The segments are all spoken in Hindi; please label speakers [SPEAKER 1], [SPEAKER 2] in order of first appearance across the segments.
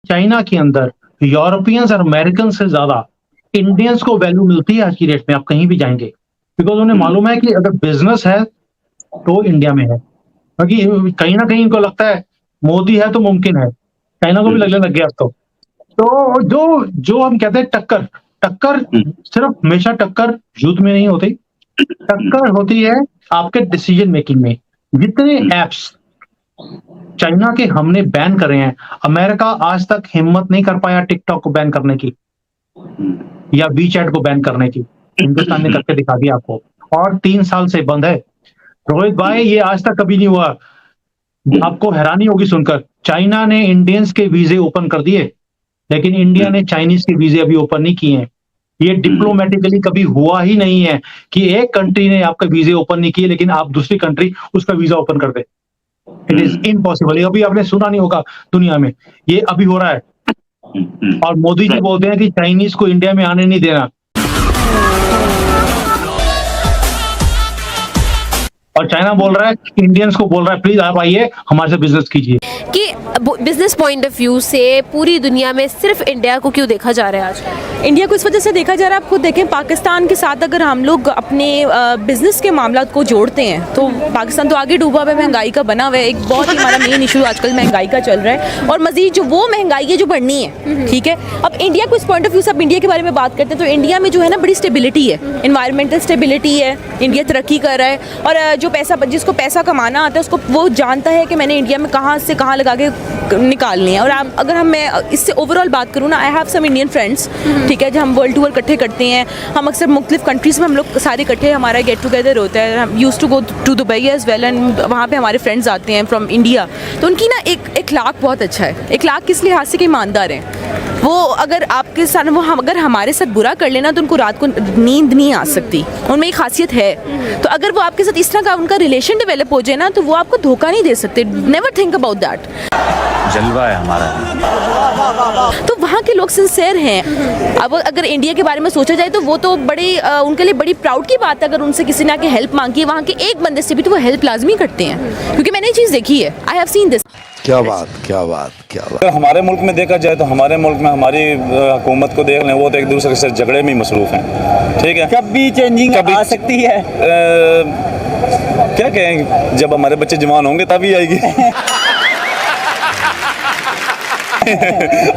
[SPEAKER 1] चाइना के अंदर यूरोपियंस और अमेरिकन से ज्यादा इंडियंस को वैल्यू मिलती है आज की डेट में, आप कहीं भी जाएंगे, बिकॉज उन्हें मालूम है कि अगर बिजनेस है तो इंडिया में है, क्योंकि कहीं ना कहीं इनको लगता है मोदी है तो मुमकिन है, चाइना को भी लगने लग गया अब तो जो जो हम कहते हैं टक्कर, टक्कर सिर्फ हमेशा टक्कर युद्ध में नहीं होती, टक्कर होती है आपके डिसीजन मेकिंग में। जितने एप्स चाइना के हमने बैन करे हैं, अमेरिका आज तक हिम्मत नहीं कर पाया टिकटॉक को बैन करने की या वीचैट को बैन करने की, हिंदुस्तान ने करके दिखा दिया आपको, और 3 साल से बंद है। रोहित भाई ये आज तक कभी नहीं हुआ, आपको हैरानी होगी सुनकर, चाइना ने इंडियंस के वीजे ओपन कर दिए लेकिन इंडिया ने चाइनीज के वीजे अभी ओपन नहीं किए हैं। ये डिप्लोमेटिकली कभी हुआ ही नहीं है कि एक कंट्री ने आपका वीजे ओपन नहीं किए लेकिन आप दूसरी कंट्री उसका वीजा ओपन कर दे। इट इज इम्पॉसिबल, अभी आपने सुना नहीं होगा दुनिया में, ये अभी हो रहा है। और मोदी जी बोलते हैं कि चाइनीज को इंडिया में आने नहीं देना, और चाइना बोल रहा है, इंडियंस को बोल रहा है प्लीज आप आइए हमारे से बिजनेस कीजिए।
[SPEAKER 2] कि बिजनेस पॉइंट ऑफ व्यू से पूरी दुनिया में सिर्फ इंडिया को क्यों देखा जा रहा है आज?
[SPEAKER 3] इंडिया को इस वजह से देखा जा रहा है, आप खुद देखें पाकिस्तान के साथ अगर हम लोग अपने बिजनेस के मामला को जोड़ते हैं तो पाकिस्तान तो आगे डूबा हुआ है, महंगाई का बना हुआ है, एक बहुत ही हमारा मेन इशू आजकल महंगाई का चल रहा है, और मजीद जो वो महंगाई है जो बढ़नी है, ठीक है। अब इंडिया को इस पॉइंट ऑफ व्यू से, अब इंडिया के बारे में बात करते हैं तो इंडिया में जो है ना बड़ी स्टेबिलिटी है, इन्वायरमेंटल स्टेबिलिटी है, इंडिया तरक्की कर रहा है, और जो पैसा जिसको पैसा कमाना आता है उसको वो जानता है कि मैंने इंडिया में कहाँ से कहाँ लगा के निकालनी है। और अगर मैं इससे ओवरऑल बात करूँ ना, I have some Indian friends, ठीक है, जब हम वर्ल्ड टूर इकट्ठे करते हैं, हम अक्सर मुख्तलिफ कंट्रीज़ में हम लोग सारे इकट्ठे, हमारा गेट टुगेदर होता है, हम use to go to Dubai as well, and वहाँ पे हमारे फ्रेंड्स आते हैं फ्रॉम इंडिया, तो उनकी ना एक इखलाक बहुत अच्छा है। इखलाक किस लिहाज से कि ईमानदार हैं वो, अगर आपके साथ वो अगर हमारे साथ बुरा कर लेना तो उनको रात को नींद नहीं आ सकती, उनमें एक खासियत है। तो अगर वो आपके साथ इस तरह का उनका रिलेशन डेवलप हो जाए ना तो वो आपको धोखा नहीं दे सकते, नेवर थिंक अबाउट दैट।
[SPEAKER 4] जलवा है हमारा।
[SPEAKER 3] तो वहाँ के लोग सिंसेयर हैं। अब अगर इंडिया के बारे में सोचा जाए तो वो तो बड़ी उनके लिए बड़ी प्राउड की बात है अगर उनसे किसी ने आके हेल्प मांगी है वहाँ के एक बंदे से भी, तो वो हेल्प लाजमी करते हैं, क्योंकि मैंने ये चीज़ देखी है, आई हैव सीन दिस।
[SPEAKER 5] क्या बात क्या बात क्या बात।
[SPEAKER 6] अगर हमारे मुल्क में देखा जाए तो हमारे मुल्क में हमारी हुकूमत को देख लें, वो तो एक दूसरे से झगड़े में मसरूफ़ हैं, ठीक है।
[SPEAKER 7] कभी चेंजिंग आ सकती है,
[SPEAKER 6] क्या कहें, जब हमारे बच्चे जवान होंगे तभी आएगी।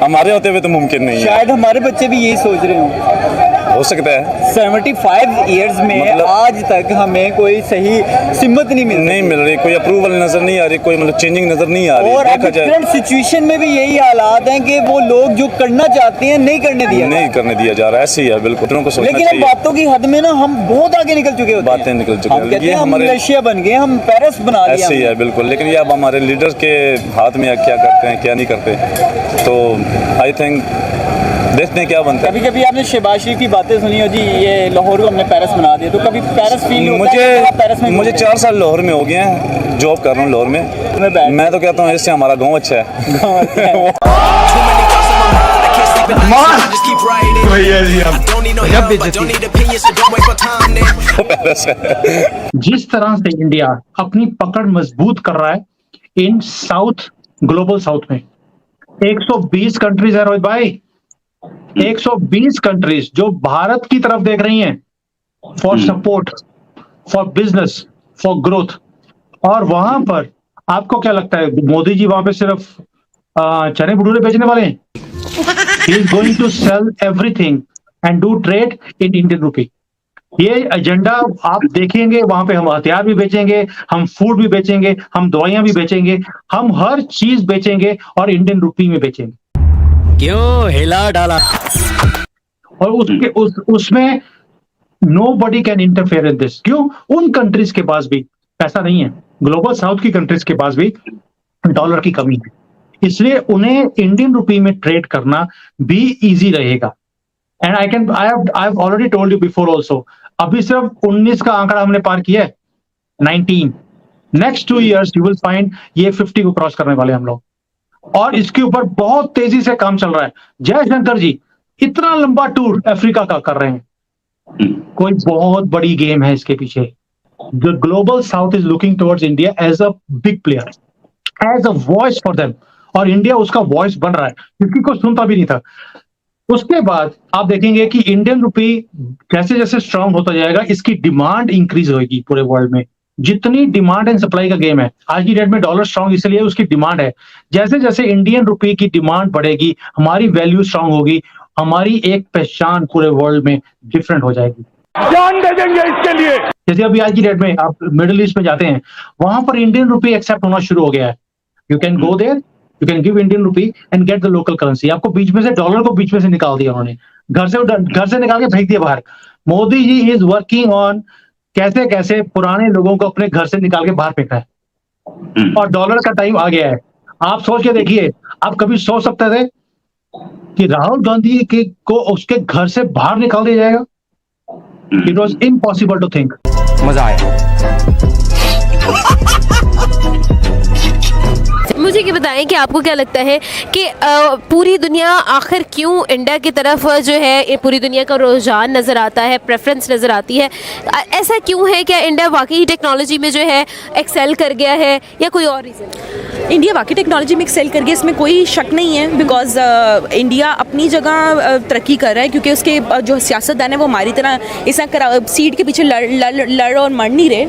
[SPEAKER 6] हमारे होते हुए तो मुमकिन नहीं है।
[SPEAKER 7] शायद हमारे बच्चे भी यही सोच रहे हों,
[SPEAKER 6] हो सकता है।
[SPEAKER 7] 75 ईयर्स में मतलब आज तक हमें कोई सही सिम्मत नहीं मिल
[SPEAKER 6] रही, कोई अप्रूवल नजर नहीं आ रही, कोई मतलब चेंजिंग नजर नहीं आ रही।
[SPEAKER 7] और अब करंट सिचुएशन में भी यही हालात हैं कि वो लोग जो करना चाहते हैं नहीं करने दिया जा रहा है। ऐसे ही है बिल्कुल। लेकिन बातों की हद में ना हम बहुत आगे निकल चुके होते हैं,
[SPEAKER 6] बातें निकल चुकी हैं,
[SPEAKER 7] हम मलेशिया बन गए, हम पेरिस बना लिया,
[SPEAKER 6] ऐसे ही है बिल्कुल। लेकिन ये अब हमारे लीडर के हाथ में क्या करते हैं क्या नहीं करते, तो आई थिंक देखते हैं क्या बनता है।
[SPEAKER 7] कभी कभी आपने शहबाज शरीफ की बातें सुनी हो जी, ये लाहौर को हमने पेरिस बना दिया, तो कभी पेरिस फील होता है?
[SPEAKER 6] मुझे 4 साल लाहौर में हो गए हैं, जॉब कर रहा हूँ लाहौर में। मैं तो कहता हूँ इससे हमारा गाँव अच्छा है।
[SPEAKER 1] जिस तरह से इंडिया अपनी पकड़ मजबूत कर रहा है इन साउथ, ग्लोबल साउथ में 120 कंट्रीज है रोहित भाई, 120 कंट्रीज जो भारत की तरफ देख रही हैं for support, for business, for growth. और वहां पर आपको क्या लगता है, मोदी जी वहां पे सिर्फ चने भटूरे बेचने वाले हैं? He is going to sell everything and do trade in Indian rupee. ये एजेंडा आप देखेंगे, वहां पे हम हथियार भी बेचेंगे, हम फूड भी बेचेंगे, हम दवाइयां भी बेचेंगे, हम हर चीज बेचेंगे और इंडियन रूपी में बेचेंगे।
[SPEAKER 4] क्यों हिला डाला?
[SPEAKER 1] और उसमें nobody can interfere in this. क्यों? उन कंट्रीज के पास भी पैसा नहीं है, ग्लोबल साउथ की कंट्रीज के पास भी डॉलर की कमी है, इसलिए उन्हें इंडियन रूपी में ट्रेड करना भी इजी रहेगा। And I have already told you before also, अभी सिर्फ 19 का आंकड़ा हमने पार किया है, 19। Next 2 years you will find ये 50 को क्रॉस करने वाले हम लोग, और इसके ऊपर बहुत तेजी से काम चल रहा है। जयशंकर जी इतना लंबा टूर अफ्रीका का कर रहे हैं, कोई बहुत बड़ी गेम है इसके पीछे। The global south is looking towards India as a big player, as a voice for them. और इंडिया उसका वॉइस बन रहा है, क्योंकि कोई सुनता भी नहीं था। उसके बाद आप देखेंगे कि इंडियन रुपी जैसे जैसे स्ट्रांग होता जाएगा, इसकी डिमांड इंक्रीज होगी पूरे वर्ल्ड में। जितनी डिमांड एंड सप्लाई का गेम है, आज की डेट में डॉलर स्ट्रांग इसलिए उसकी डिमांड है। जैसे जैसे इंडियन रुपी की डिमांड बढ़ेगी, हमारी वैल्यू स्ट्रांग होगी, हमारी एक पहचान पूरे वर्ल्ड में डिफरेंट हो जाएगी।
[SPEAKER 8] जान दे देंगे इसके लिए।
[SPEAKER 1] जैसे अभी आज की डेट में आप मिडिल ईस्ट में जाते हैं, वहां पर इंडियन रुपी एक्सेप्ट होना शुरू हो गया है। You can go there, you can give Indian rupee and get the local currency. आपको बीच में से डॉलर को बीच में से निकाल दिया उन्होंने, घर से निकाल के फेंक दिया बाहर। Modi ji is working on कैसे कैसे पुराने लोगों को अपने घर से निकाल के बाहर फेंकना है, और डॉलर का टाइम आ गया है। आप सोच के देखिए, आप कभी सोच सकते थे कि राहुल गांधी को उसके घर से बाहर निकाल दिया जाएगा? It was impossible to think.
[SPEAKER 4] मजा आया।
[SPEAKER 2] मुझे ये बताएं कि आपको क्या लगता है कि पूरी दुनिया आखिर क्यों इंडिया की तरफ जो है, ये पूरी दुनिया का रुझान नज़र आता है, प्रेफरेंस नज़र आती है? ऐसा क्यों है? क्या इंडिया वाकई टेक्नोलॉजी में जो है एक्सेल कर गया है, या कोई और रीज़न?
[SPEAKER 3] इंडिया वाकई टेक्नोलॉजी में एक्सेल कर गया, इसमें कोई शक नहीं है। बिकॉज इंडिया अपनी जगह तरक्की कर रहा है, क्योंकि उसके जो सियासतदान है वो हमारी तरह इस सीट के पीछे लड़ और मर नहीं रहे।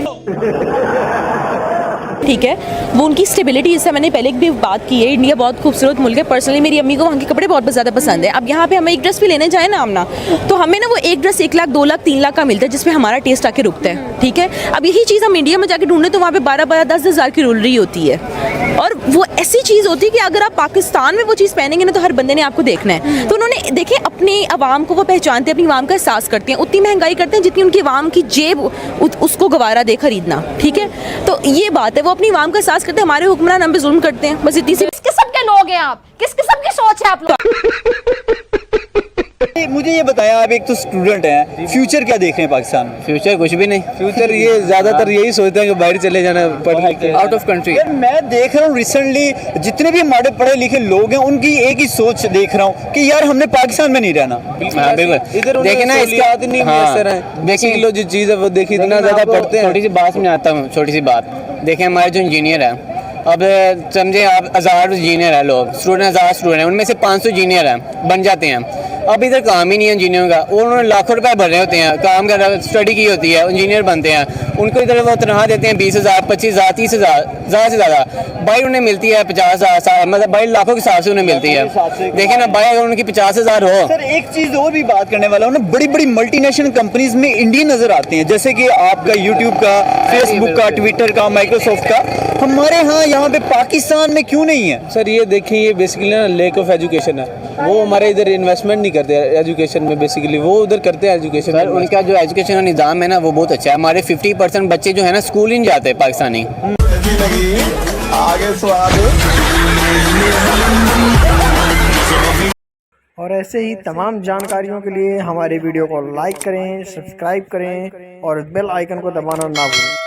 [SPEAKER 3] ठीक है, वो उनकी स्टेबिलिटी, जिससे मैंने पहले भी बात की है। इंडिया बहुत खूबसूरत मुल्क है। पर्सनली मेरी अम्मी को वहाँ के कपड़े बहुत ज़्यादा पसंद है। अब यहाँ पे हम एक ड्रेस भी लेने जाए ना हमना, तो हमें ना वो एक ड्रेस 1 लाख 2 लाख 3 लाख का मिलता है, जिसमें हमारा टेस्ट आके रुकता है। ठीक है, अब यही चीज़ हम इंडिया में जाके ढूंढे तो वहाँ पे 12-12 10 हज़ार की ज्वेलरी होती है, और वो ऐसी चीज़ होती है कि अगर आप पाकिस्तान में वो चीज़ पहनेंगे ना तो हर बंदे ने आपको देखना है। तो उन्होंने देखे अपनी आवाम को वो पहचानते हैं, अपनी आवाम का एहसास करते हैं। उतनी महंगाई करते हैं जितनी उनकी आवाम की जेब उसको गवारा दे खरीदना। ठीक है, तो ये बात है, वो अपनी आवाम का एहसास करते हैं। हमारे हुक्मरान हम पे जुल्म करते हैं, बस इतनी सी।
[SPEAKER 9] किस किस्म के लोग हैं आप? किस किस्म की सोच है आप लोग?
[SPEAKER 7] मुझे ये बताया, आप एक तो स्टूडेंट हैं, फ्यूचर क्या देख रहे हैं पाकिस्तान में?
[SPEAKER 10] फ्यूचर कुछ भी नहीं। फ्यूचर ये ज़्यादातर यही सोचते हैं कि बाहर चले जाना, पढ़ लिख के आउट ऑफ कंट्री।
[SPEAKER 7] यार मैं देख रहा हूँ रिसेंटली जितने भी हमारे पढ़े लिखे लोग हैं, उनकी एक ही सोच देख रहा हूँ कि यार हमने पाकिस्तान में नहीं रहना।
[SPEAKER 10] हाँ बिल्कुल, इधर देखिए ना, इसका देखिए लो जो चीज़ है वो देखिए, इतना ज़्यादा पढ़ते हैं। छोटी सी बात समझाता हूँ, छोटी सी बात देखें। हमारे जो इंजीनियर है, अब समझे आप 1000 इंजीनियर है, लोग स्टूडेंट 1000 स्टूडेंट हैं, उनमें से 500 इंजीनियर हैं बन जाते हैं। अब इधर काम ही नहीं है इंजीनियरों का, उन्होंने लाखों रुपए भर रहे होते हैं, काम कर स्टडी की होती है, इंजीनियर बनते हैं। उनको इधर वो तनख्वाह देते हैं 20,000 25,000 30,000, ज़्यादा से ज़्यादा भाई उन्हें मिलती है 50,000, मतलब भाई लाखों के हिसाब से उन्हें मिलती है। देखिए ना भाई, अगर उनकी 50,000 हो।
[SPEAKER 7] सर एक चीज़ और भी बात करने वाला हूँ ना, बड़ी बड़ी मल्टीनेशनल कंपनीज में इंडियन नजर आते हैं, जैसे कि आपका यूट्यूब का, फेसबुक का, ट्विटर का, माइक्रोसॉफ्ट का। हमारे यहाँ पे पाकिस्तान में क्यों नहीं है?
[SPEAKER 10] सर ये देखिए, ये बेसिकली ना लैक ऑफ एजुकेशन है। वो हमारे इधर इन्वेस्टमेंट नहीं करते एजुकेशन में, बेसिकली वो उधर करते हैं एजुकेशन। सर उनका जो एजुकेशन का निज़ाम है ना वो बहुत अच्छा है। हमारे 50% बच्चे जो है ना स्कूल ही नहीं जाते पाकिस्तानी।
[SPEAKER 11] और ऐसे ही तमाम जानकारियों के लिए हमारे वीडियो को लाइक करें, सब्सक्राइब करें और बेल आइकन को दबाना ना भूलें।